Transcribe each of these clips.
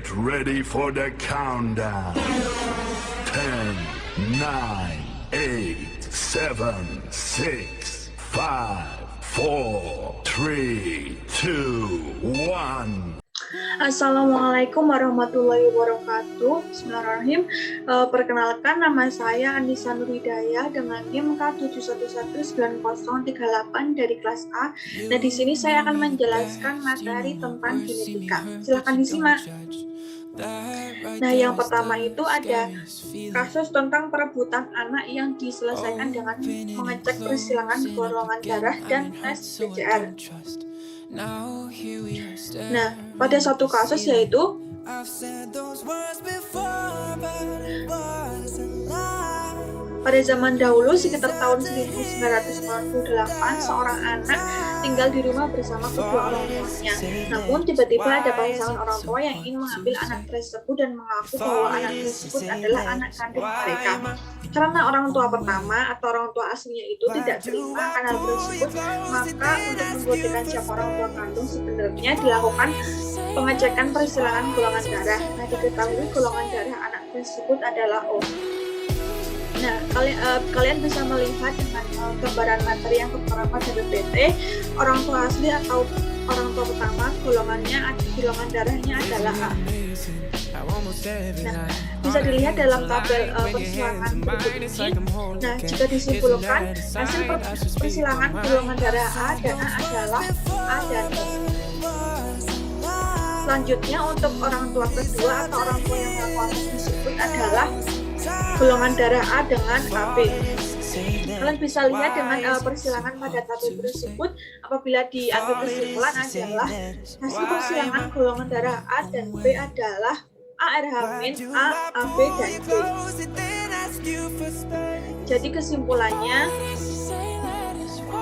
Get ready for the countdown. 10, 9, 8, 7, 6, 5, 4, 3, 2, 1. Assalamualaikum warahmatullahi wabarakatuh. Bismillahirrahmanirrahim. Perkenalkan, nama saya Anissa Nurhidayah dengan NIM K7119038 dari kelas A. Nah, di sini saya akan menjelaskan materi tentang genetika. Silakan disimak. Nah, yang pertama itu ada kasus tentang perebutan anak yang diselesaikan dengan mengecek persilangan golongan darah dan tes PCR. Nah, pada satu kasus yaitu pada zaman dahulu sekitar tahun 1998 seorang anak tinggal di rumah bersama kedua orang tuanya. Namun tiba-tiba ada pasangan orang tua yang ingin mengambil anak tersebut dan mengaku bahwa anak tersebut adalah anak kandung mereka. Karena orang tua pertama atau orang tua aslinya itu tidak terima akan hal tersebut, maka untuk membuktikan siapa orang tua kandung sebenarnya dilakukan pengecekan persilangan golongan darah. Nah, diketahui golongan darah anak tersebut adalah O. Nah, kalian bisa melihat dengan gambaran materi yang tertera pada PPT, orang tua asli atau orang tua pertama golongan darahnya adalah A. Nah, bisa dilihat dalam tabel persilangan berikut ini. Nah, jika disimpulkan hasil persilangan golongan darah A dan A adalah A dan O. Selanjutnya untuk orang tua kedua atau orang tua yang melakukan tersebut adalah golongan darah A dengan AB. Kalian bisa lihat dengan persilangan pada tabel tersebut, apabila diambil kesimpulan adalah hasil persilangan golongan darah A dan B adalah ARH-A, AB, dan B. Jadi kesimpulannya,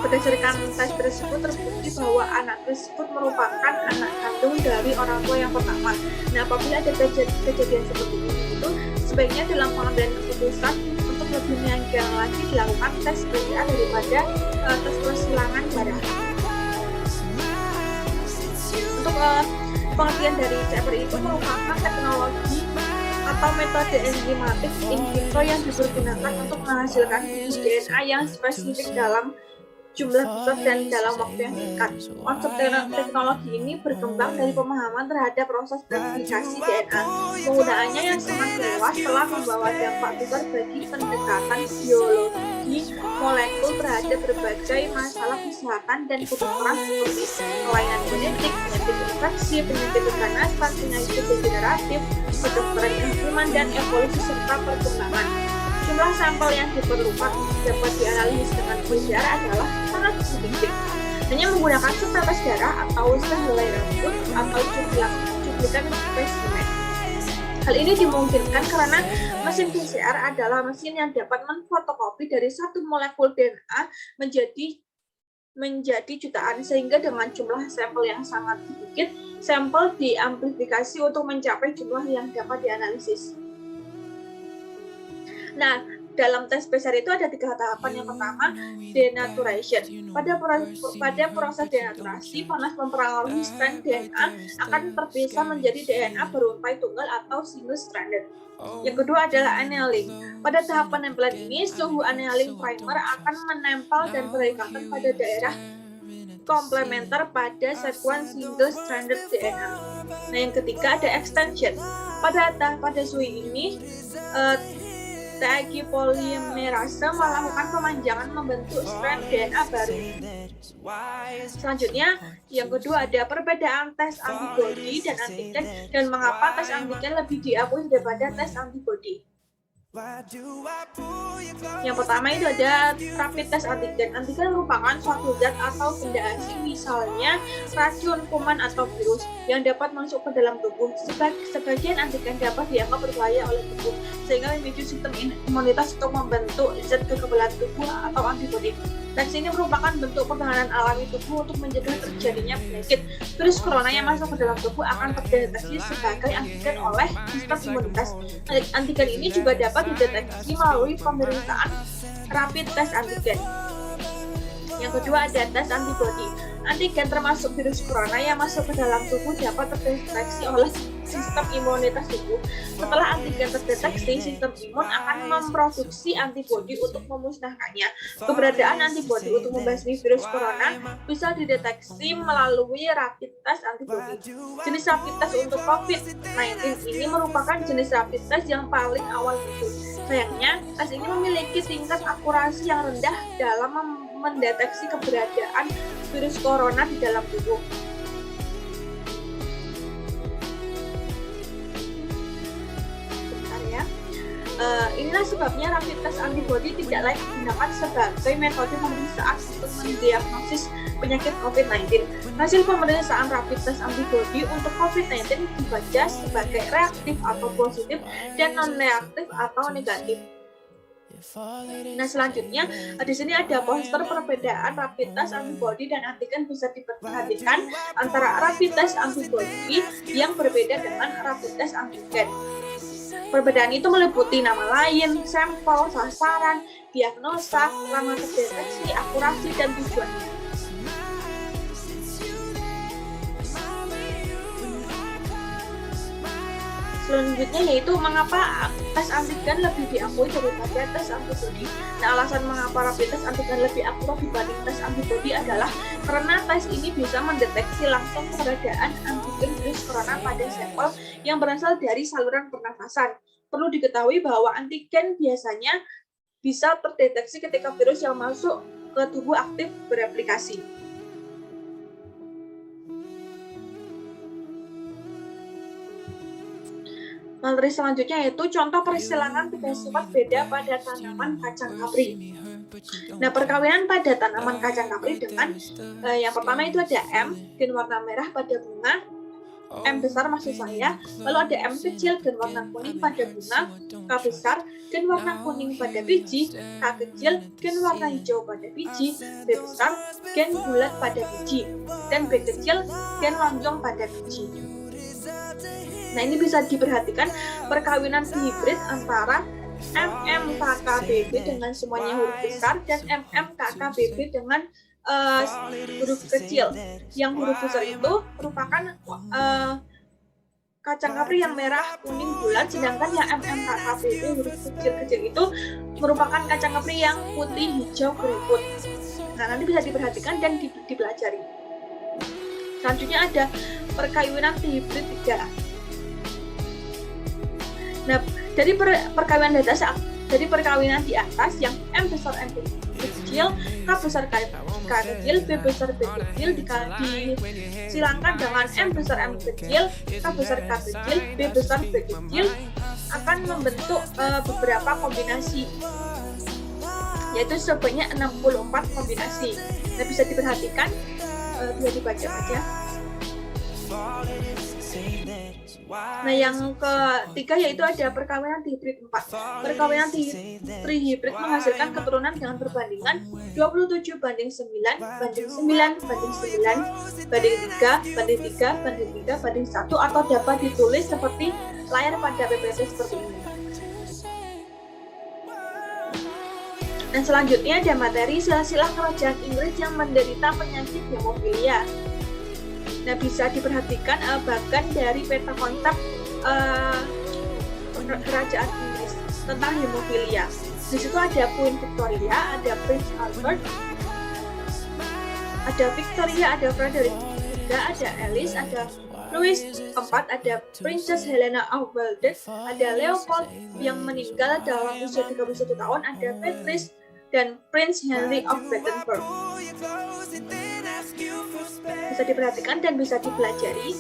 berdasarkan tes tersebut terbukti bahwa anak tersebut merupakan anak kandung dari orang tua yang pertama. Nah, apabila ada kejadian seperti ini itu sebaiknya dalam pengambilan keputusan untuk lebih menyanggah lagi dilakukan tes PCR daripada tes persilangan darah. Untuk pengertian dari CPR itu merupakan teknologi atau metode enzimatik in vitro yang dipergunakan untuk menghasilkan DNA yang spesifik dalam jumlah besar dan dalam waktu yang singkat. Konsep teknologi ini berkembang dari pemahaman terhadap proses verifikasi DNA. Penggunaannya yang semakin luas telah membawa dampak besar bagi pendekatan biologi molekul terhadap berbagai masalah kesehatan dan kebutuhan seperti kelainan genetik, penyakit infeksi, penyakit keganasan, penyakit degeneratif, kedokteran instrumen, dan evolusi serta perkembangan. Jumlah sampel yang diperlukan dapat dianalisis dengan PCR adalah sangat sedikit. Hanya menggunakan setetes darah atau sehelai rambut atau cuplikan spesimen. Hal ini dimungkinkan karena mesin PCR adalah mesin yang dapat memfotokopi dari satu molekul DNA menjadi jutaan, sehingga dengan jumlah sampel yang sangat sedikit, sampel diamplifikasi untuk mencapai jumlah yang dapat dianalisis. Nah, dalam tes PCR itu ada 3 tahapan. Yang pertama, denaturation. Pada proses denaturasi, panas mempengaruhi strand DNA akan terpisah menjadi DNA beruntai tunggal atau single stranded. Yang kedua adalah annealing. Pada tahap penempelan ini, suhu annealing primer akan menempel dan berikatan pada daerah komplementer pada sekuens single stranded DNA. Nah, yang ketiga ada extension. Pada suhu ini, TAG polimerase melakukan pemanjangan membentuk strand DNA baru. Selanjutnya, yang kedua ada perbedaan tes antibodi dan antigen dan mengapa tes antigen lebih diakui daripada tes antibodi. Yang pertama itu ada rapid test antigen. Antigen merupakan suatu zat atau benda asing, misalnya racun, kuman, atau virus yang dapat masuk ke dalam tubuh. Sebagian antigen dapat dianggap berbahaya oleh tubuh, sehingga memicu sistem imunitas untuk membentuk zat kekebalan tubuh atau antibodi. Tes ini merupakan bentuk pertahanan alami tubuh untuk mencegah terjadinya penyakit. Virus corona yang masuk ke dalam tubuh akan terdeteksi sebagai antigen oleh sistem imunitas. Antigen ini juga dapat dideteksi melalui pemeriksaan rapid test antigen. Yang kedua ada tes antibodi. Antigen termasuk virus corona yang masuk ke dalam tubuh dapat terdeteksi oleh sistem imunitas tubuh. Setelah antigen terdeteksi, sistem imun akan memproduksi antibodi untuk memusnahkannya. Keberadaan antibodi untuk membasmi virus corona bisa dideteksi melalui rapid test antibodi. Jenis rapid test untuk COVID-19 ini merupakan jenis rapid test yang paling awal itu. Sayangnya, tes ini memiliki tingkat akurasi yang rendah dalam mendeteksi keberadaan virus corona di dalam tubuh. Inilah sebabnya rapid test antibody tidak layak digunakan sebagai metode pemeriksaan untuk mendiagnosis penyakit COVID-19. Hasil pemeriksaan rapid test antibody untuk COVID-19 dibaca sebagai reaktif atau positif dan non-reaktif atau negatif. Nah, selanjutnya di sini ada poster perbedaan rapid test antibody dan antigen. Bisa diperhatikan antara rapid test antibody yang berbeda dengan rapid test antigen. Perbedaan itu meliputi nama lain, sampel, sasaran, diagnosa, lama terdeteksi, akurasi, dan tujuannya. Selanjutnya yaitu mengapa tes antigen lebih diakui daripada tes antibody. Nah, alasan mengapa rapid test antigen lebih akurat dibanding tes antibody adalah karena tes ini bisa mendeteksi langsung keberadaan antigen virus corona pada sampel yang berasal dari saluran pernafasan. Perlu diketahui bahwa antigen biasanya bisa terdeteksi ketika virus yang masuk ke tubuh aktif bereplikasi. Materi selanjutnya yaitu contoh persilangan tiga sifat beda pada tanaman kacang kapri. Nah, perkawinan pada tanaman kacang kapri dengan yang pertama itu ada M, gen warna merah pada bunga, M besar maksud saya, lalu ada M kecil gen warna kuning pada bunga, K besar gen warna kuning pada biji, K kecil gen warna hijau pada biji, B besar gen bulat pada biji, dan B kecil gen lonjong pada biji. Nah, ini bisa diperhatikan perkawinan hibrid antara MMKKBB dengan semuanya huruf besar dan MMKKBB dengan huruf kecil. Yang huruf besar itu merupakan kacang kapri yang merah, kuning, bulat, sedangkan yang MMKKBB huruf kecil-kecil itu merupakan kacang kapri yang putih, hijau, keriput. Nah, nanti bisa diperhatikan dan dipelajari. Selanjutnya ada perkawinan hibrid 3. Nah, dari perkawinan di atas yang M besar M kecil, K besar K kecil, B besar B kecil disilangkan dengan M besar M kecil, K besar K kecil, B besar B kecil akan membentuk beberapa kombinasi, yaitu sebanyak 64 kombinasi. Nah, bisa diperhatikan, bisa dibaca-baca. Nah, yang ketiga yaitu ada perkawinan hibrid 4. Perkawinan trihibrid menghasilkan keturunan dengan perbandingan 27 banding 9 banding 9 banding 9 banding 3 banding 3 banding 3 banding 1 atau dapat ditulis seperti layar pada PPT seperti ini. Dan selanjutnya ada materi silsilah kerajaan Inggris yang menderita penyakit hemofilia. Nah, bisa diperhatikan bagian dari peta konsep kerajaan Inggris tentang hemofilia. Di situ ada Queen Victoria, ada Prince Albert, ada Victoria, ada Frederick III, ada Alice, ada Louis keempat, ada Princess Helena of Waldeck, ada Leopold yang meninggal dalam usia 31 tahun, ada Beatrice dan Prince Henry of Battenberg. Bisa diperhatikan dan bisa dipelajari.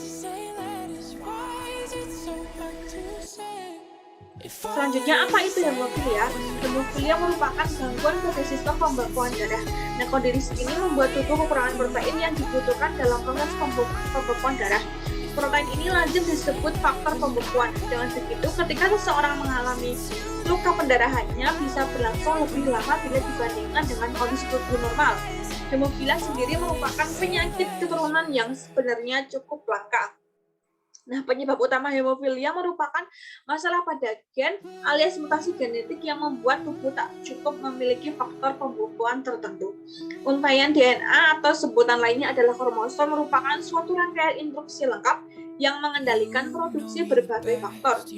Selanjutnya, apa itu hemofilia? Hemofilia merupakan gangguan pada sistem pembekuan darah. Nah, kondisi ini membuat tubuh kekurangan protein yang dibutuhkan dalam proses pembekuan darah. Protein ini lazim disebut faktor pembekuan. Dengan begitu, ketika seseorang mengalami luka pendarahannya bisa berlangsung lebih lama bila dibandingkan dengan kondisi tubuh normal. Hemofilia sendiri merupakan penyakit keturunan yang sebenarnya cukup langka. Nah, penyebab utama hemofilia merupakan masalah pada gen alias mutasi genetik yang membuat tubuh tak cukup memiliki faktor pembekuan tertentu. Untaian DNA atau sebutan lainnya adalah kromosom merupakan suatu rangkaian instruksi lengkap yang mengendalikan produksi berbagai faktor.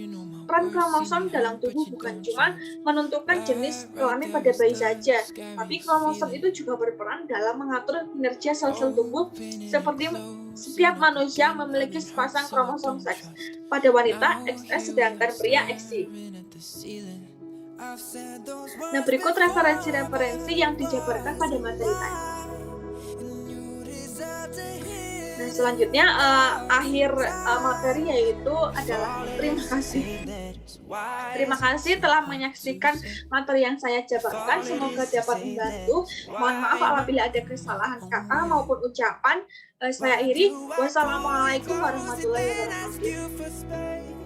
Peran kromosom dalam tubuh bukan cuma menentukan jenis kelamin pada bayi saja, tapi kromosom itu juga berperan dalam mengatur kinerja sel-sel tubuh, seperti setiap manusia memiliki sepasang kromosom seks. Pada wanita, XS sedangkan pria XY. Nah, berikut referensi-referensi yang dijabarkan pada materi tadi. Nah, selanjutnya akhir materi yaitu adalah terima kasih. Terima kasih telah menyaksikan materi yang saya jabarkan. Semoga dapat membantu. Mohon maaf apabila ada kesalahan kata maupun ucapan. Saya akhiri. Wassalamualaikum warahmatullahi wabarakatuh.